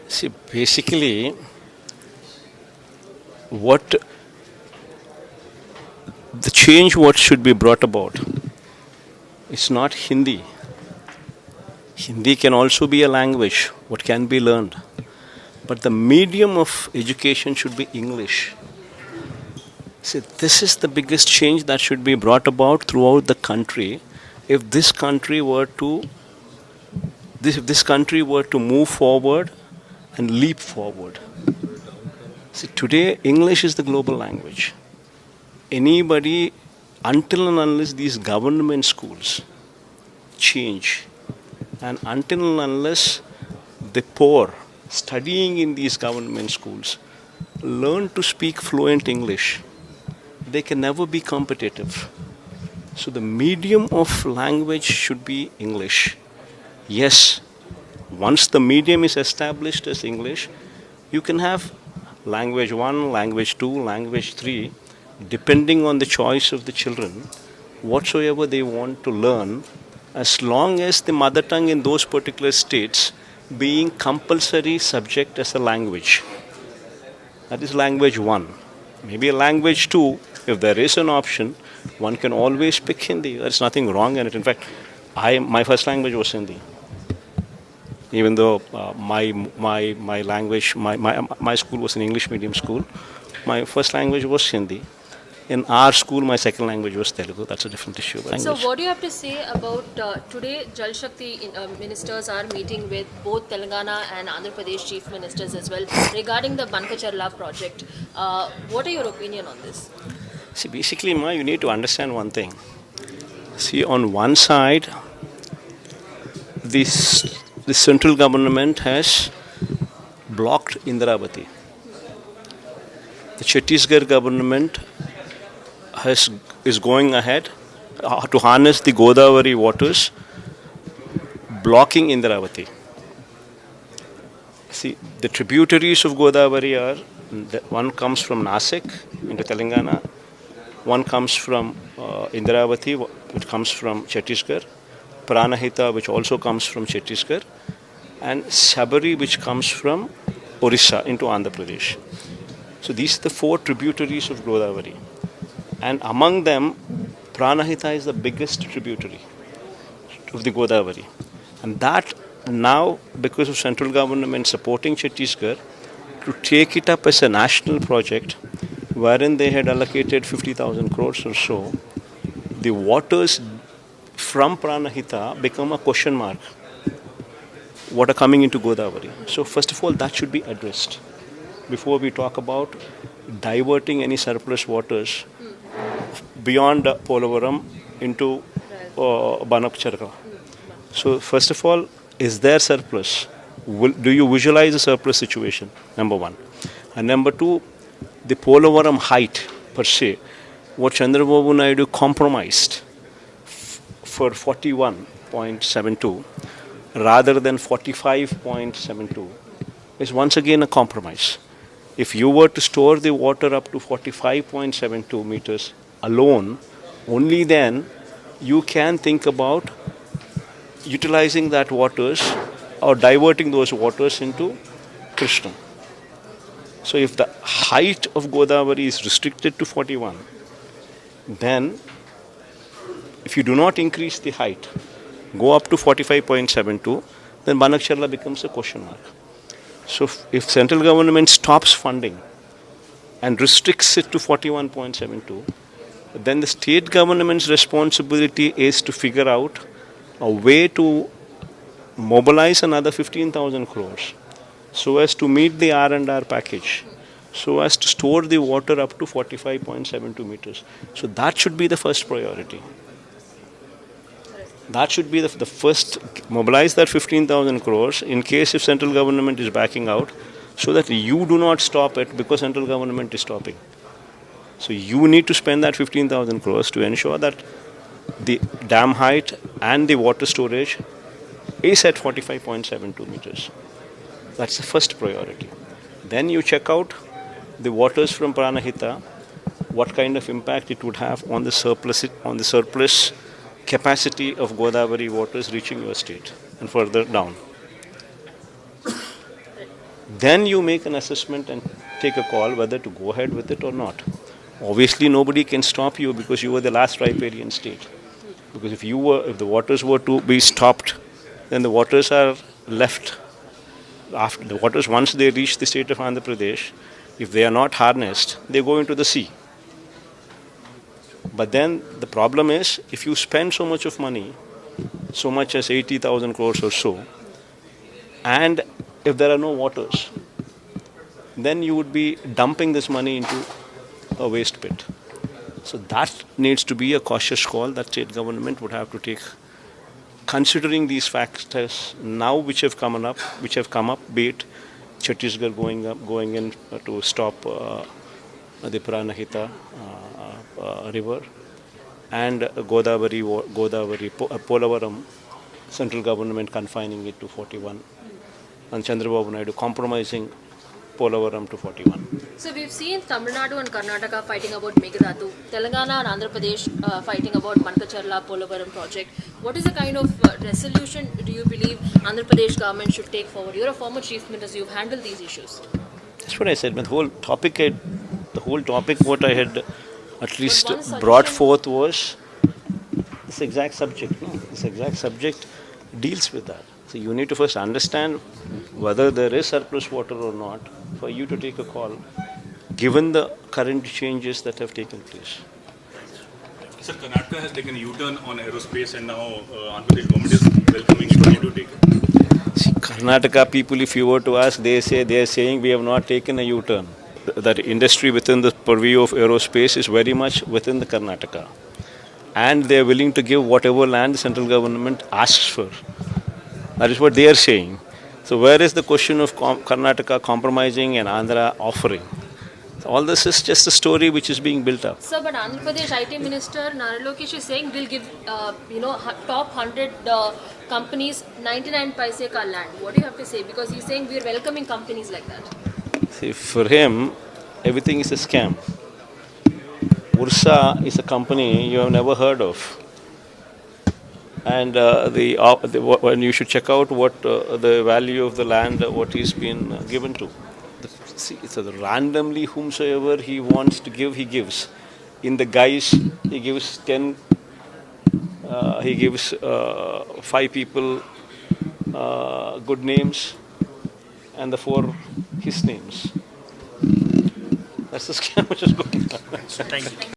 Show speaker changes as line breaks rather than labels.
See, basically, what the change what should be brought about is not Hindi. Hindi can also be a language, what can be learned. But the medium of education should be English. See, this is the biggest change that should be brought about throughout the country. If this country were to if this country were to move forward and leap forward. See, today English is the global language. Anybody, until and unless these government schools change, and until and unless the poor studying in these government schools learn to speak fluent English, they can never be competitive. So the medium of language should be English. Yes, once the medium is established as English, you can have language 1, language 2, language 3, depending on the choice of the children, whatsoever they want to learn, as long as the mother tongue in those particular states being compulsory subject as a language. That is language 1. Maybe a language 2, if there is an option, one can always pick Hindi. There's nothing wrong in it. In fact, my first language was Hindi. Even though my language, my school was an English medium school, my first language was Hindi. In our school, my second language was Telugu. That's a different issue.
So what do you have to say about today Jal Shakti ministers are meeting with both Telangana and Andhra Pradesh chief ministers as well regarding the Bankacharla project. What are your opinion on this?
See, basically, you need to understand one thing. See, on one side, the central government has blocked Indravati. The Chhattisgarh government is going ahead to harness the Godavari waters, blocking Indravati. See, the tributaries of Godavari are, one comes from Nasik into Telangana, one comes from Indravati, which comes from Chhattisgarh, Pranahita, which also comes from Chhattisgarh, and Sabari, which comes from Orissa into Andhra Pradesh. So these are the 4 tributaries of Godavari. And among them, Pranahita is the biggest tributary of the Godavari. And that now, because of central government supporting Chhattisgarh, to take it up as a national project, wherein they had allocated 50,000 crores or so, the waters from Pranahita become a question mark. What are coming into Godavari? So first of all, that should be addressed before we talk about diverting any surplus waters beyond Polavaram into Bankacharla. So first of all, is there surplus? Do you visualize a surplus situation? Number 1. And number 2, the Polavaram height per se, what Chandrababu Naidu compromised for 41.72 rather than 45.72 is once again a compromise. If you were to store the water up to 45.72 meters alone, only then you can think about utilizing that waters or diverting those waters into Krishna. So if the height of Godavari is restricted to 41, then if you do not increase the height, go up to 45.72, then Bankacharla becomes a question mark. So if central government stops funding and restricts it to 41.72, then the state government's responsibility is to figure out a way to mobilize another 15,000 crores so as to meet the R&R package, so as to store the water up to 45.72 meters. So that should be the first priority. That should be the first, mobilize that 15,000 crores in case if central government is backing out, so that you do not stop it because central government is stopping. So you need to spend that 15,000 crores to ensure that the dam height and the water storage is at 45.72 meters. That's the first priority. Then you check out the waters from Pranahita, what kind of impact it would have on the surplus capacity of Godavari waters reaching your state and further down. Then you make an assessment and take a call whether to go ahead with it or not. Obviously, nobody can stop you because you were the last riparian state. Because if the waters were to be stopped, then the waters are left. After the waters, once they reach the state of Andhra Pradesh, if they are not harnessed, they go into the sea. But then the problem is, if you spend so much of money, so much as 80,000 crores or so, and if there are no waters, then you would be dumping this money into a waste pit. So that needs to be a cautious call that state government would have to take, considering these factors now which have come up, be it Chhattisgarh going in to stop the Pranahita river, and Polavaram, central government confining it to 41, and Chandrababu Naidu compromising Polavaram to 41.
So we've seen Tamil Nadu and Karnataka fighting about Meghdadu, Telangana and Andhra Pradesh fighting about Mankacharla Polavaram project. What is the kind of resolution do you believe Andhra Pradesh government should take forward? You're a former chief minister, you've handled these issues.
That's what I said. The whole topic what I had at least brought forth was this exact subject. No? This exact subject deals with that. So you need to first understand whether there is surplus water or not for you to take a call, given the current changes that have taken place.
Sir, Karnataka has taken a U-turn on aerospace, and now Andhra Pradesh government is welcoming it. How do you take it?
See, Karnataka people, if you were to ask, they are saying we have not taken a U-turn. That industry within the purview of aerospace is very much within the Karnataka, and they are willing to give whatever land the central government asks for. That is what they are saying. So where is the question of Karnataka compromising and Andhra offering? So all this is just a story which is being built up.
Sir, but Andhra Pradesh IT Minister Nara Lokesh is saying we'll give top 100 companies 99 paise ka land. What do you have to say? Because he's saying we're welcoming companies like that.
See, for him, everything is a scam. Ursa is a company you have never heard of. And when you should check out what the value of the land, what he's been given to. So randomly, whomsoever he wants to give, he gives. In the guise, he gives 10. He gives 5 people good names, and the 4 his names. That's the scam which is going on.
Thank you.